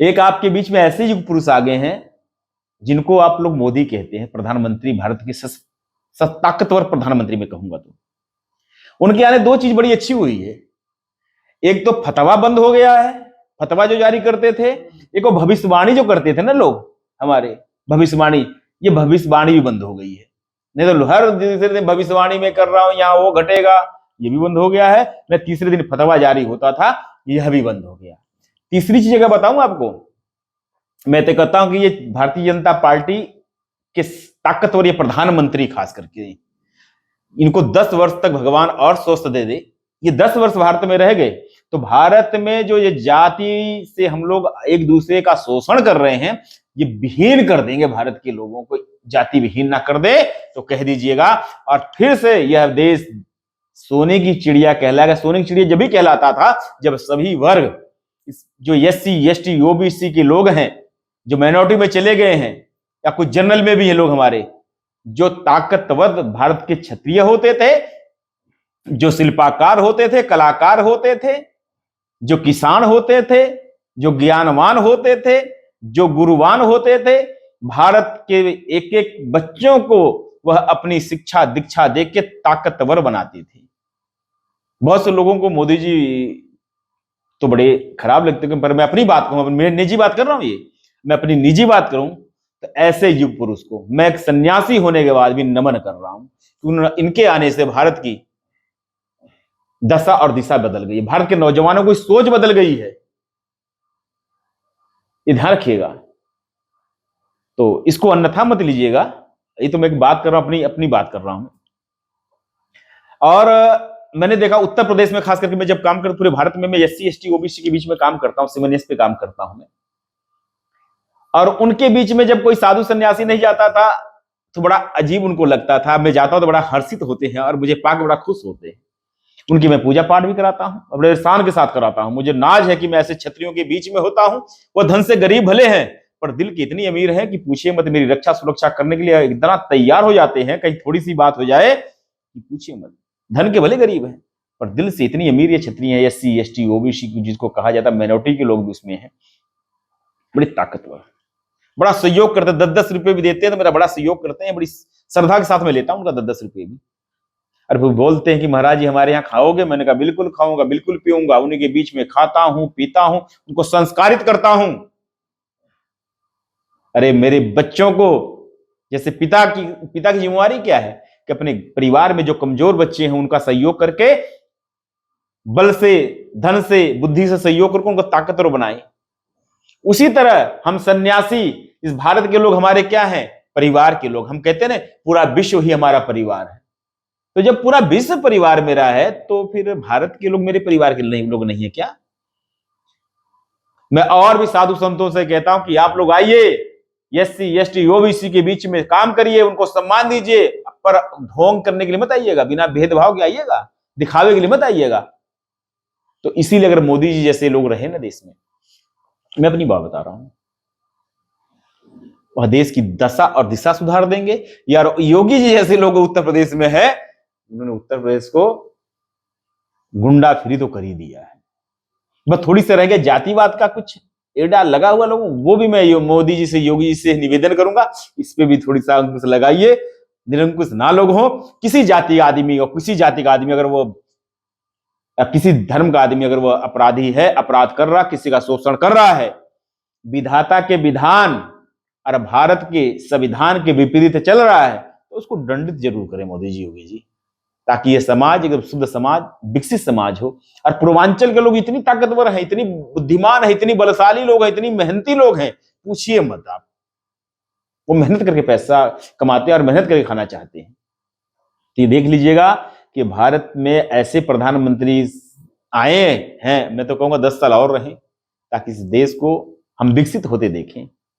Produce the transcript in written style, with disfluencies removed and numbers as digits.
एक आपके बीच में ऐसे युग पुरुष आ गए हैं जिनको आप लोग मोदी कहते हैं, प्रधानमंत्री, भारत के ताकतवर प्रधानमंत्री मैं कहूंगा। तो उनके आने दो चीज बड़ी अच्छी हुई है। एक तो फतवा बंद हो गया है, फतवा जो जारी करते थे। एक वो भविष्यवाणी जो करते थे ना लोग हमारे, भविष्यवाणी, ये भविष्यवाणी भी बंद हो गई है। नहीं तो हर दूसरे दिन भविष्यवाणी में कर रहा हूं, यहाँ वो घटेगा, ये भी बंद हो गया है। मैं तीसरे दिन फतवा जारी होता था, यह भी बंद हो गया। तीसरी चीज अगर बताऊं आपको, मैं तो कहता हूं कि ये भारतीय जनता पार्टी के ताकतवर ये प्रधानमंत्री खास करके, इनको 10 वर्ष तक भगवान और स्वस्थ दे दे। ये 10 वर्ष भारत में रह गए तो भारत में जो ये जाति से हम लोग एक दूसरे का शोषण कर रहे हैं, ये विहीन कर देंगे। भारत के लोगों को जाति विहीन ना कर दे तो कह दीजिएगा, और फिर से यह देश सोने की चिड़िया कहलाएगा। सोने की चिड़िया जब भी कहलाता था जब सभी वर्ग, जो SC ST OBC के लोग हैं, जो माइनॉरिटी में चले गए हैं या कुछ जनरल में भी हैं लोग हमारे, जो ताकतवर भारत के क्षत्रिय होते थे, जो शिल्पाकार होते थे, कलाकार होते थे, जो किसान होते थे, जो ज्ञानवान होते थे, जो गुरुवान होते थे, भारत के एक एक बच्चों को वह अपनी शिक्षा दीक्षा देके ताकतवर बनाती थी। बहुत से लोगों को मोदी जी तो बड़े खराब लगते हैं, पर मैं अपनी बात कहूं, मैं निजी बात कर रहा हूं, ये मैं अपनी निजी बात करूं तो ऐसे युग पुरुष को मैं एक सन्यासी होने के बाद भी नमन कर रहा हूं। इनके आने से भारत की दशा और दिशा बदल गई, भारत के नौजवानों की सोच बदल गई है, ये ध्यान रखिएगा। तो इसको अन्यथा मत लीजिएगा, ये तो मैं एक बात कर रहा हूं, अपनी बात कर रहा हूं। और मैंने देखा उत्तर प्रदेश में खास करके, मैं जब काम करता, पूरे भारत में मैं SC ST OBC के बीच में काम करता हूं, 7S पे काम करता हूं मैं, और उनके बीच में जब कोई साधु सन्यासी नहीं जाता था तो बड़ा अजीब उनको लगता था। मैं जाता हूं तो बड़ा हर्षित होते हैं और मुझे पाकर बड़ा खुश होते हैं। उनकी मैं पूजा पाठ भी कराता हूं, बड़े शान के साथ कराता हूं। मुझे नाज है कि मैं ऐसे क्षत्रियों के बीच में होता हूं। वो धन से गरीब भले हैं पर दिल की इतनी अमीर है कि पूछिए मत, मेरी रक्षा सुरक्षा करने के लिए इतना तैयार हो जाते हैं, कहीं थोड़ी सी बात हो जाए कि पूछिए मत। धन के भले गरीब हैं पर दिल से इतनी अमीर ये क्षत्रिय है, SC ST OBC जिसको कहा जाता है, माइनॉरिटी के लोग भी उसमें हैं, बड़ी ताकतवर, बड़ा सहयोग करते हैं। 10-10 रुपए भी देते हैं तो मेरा बड़ा सहयोग करते हैं, बड़ी श्रद्धा के साथ में लेता हूं उनका 10-10 रुपए भी। अरे वो बोलते हैं कि महाराज जी हमारे यहाँ खाओगे? मैंने कहा बिल्कुल खाऊंगा, बिल्कुल पीऊंगा। उन्हीं के बीच में खाता हूं, पीता हूं, उनको संस्कारित करता हूं। अरे मेरे बच्चों को, जैसे पिता की जिम्मेवारी क्या है कि अपने परिवार में जो कमजोर बच्चे हैं उनका सहयोग करके, बल से, धन से, बुद्धि से सहयोग करके उनको ताकतवर बनाए। उसी तरह हम सन्यासी, इस भारत के लोग हमारे क्या हैं? परिवार के लोग। हम कहते हैं ना पूरा विश्व ही हमारा परिवार है। तो जब पूरा विश्व परिवार मेरा है तो फिर भारत के लोग मेरे परिवार के लोग नहीं है क्या? मैं और भी साधु संतों से कहता हूं कि आप लोग आइए, SC ST OBC के बीच में काम करिए, उनको सम्मान दीजिए, पर ढोंग करने के लिए मत आइएगा, बिना भेदभाव के आइएगा, दिखावे के लिए मत आइएगा। तो इसीलिए अगर मोदी जी जैसे लोग रहे ना देश में, मैं अपनी बात बता रहा हूं, वह देश की दशा और दिशा सुधार देंगे। यार योगी जी जैसे लोग उत्तर प्रदेश में है, उन्होंने उत्तर प्रदेश को गुंडा फ्री तो कर ही दिया है। बस थोड़ी सी रह गया जातिवाद का कुछ एड़ा लगा हुआ लोगों, वो भी मैं मोदी जी से, योगी जी से निवेदन करूंगा, इस पे भी थोड़ी सा अंकुश लगाइए। निरंकुश ना लोग हो, किसी जाति का आदमी और किसी जाति का आदमी, अगर वो किसी धर्म का आदमी अगर वो अपराधी है, अपराध कर रहा, किसी का शोषण कर रहा है, विधाता के विधान और भारत के संविधान के विपरीत चल रहा है, तो उसको दंडित जरूर करें मोदी जी, योगी जी, ताकि ये समाज एक शुद्ध समाज, विकसित समाज हो। और पूर्वांचल के लोग इतनी ताकतवर हैं, इतनी बुद्धिमान है, इतनी बलशाली लोग हैं, इतनी मेहनती लोग हैं, पूछिए मत आप। वो मेहनत करके पैसा कमाते हैं और मेहनत करके खाना चाहते हैं। तो ये देख लीजिएगा कि भारत में ऐसे प्रधानमंत्री आए हैं, मैं तो कहूंगा 10 साल और रहें, ताकि इस देश को हम विकसित होते देखें।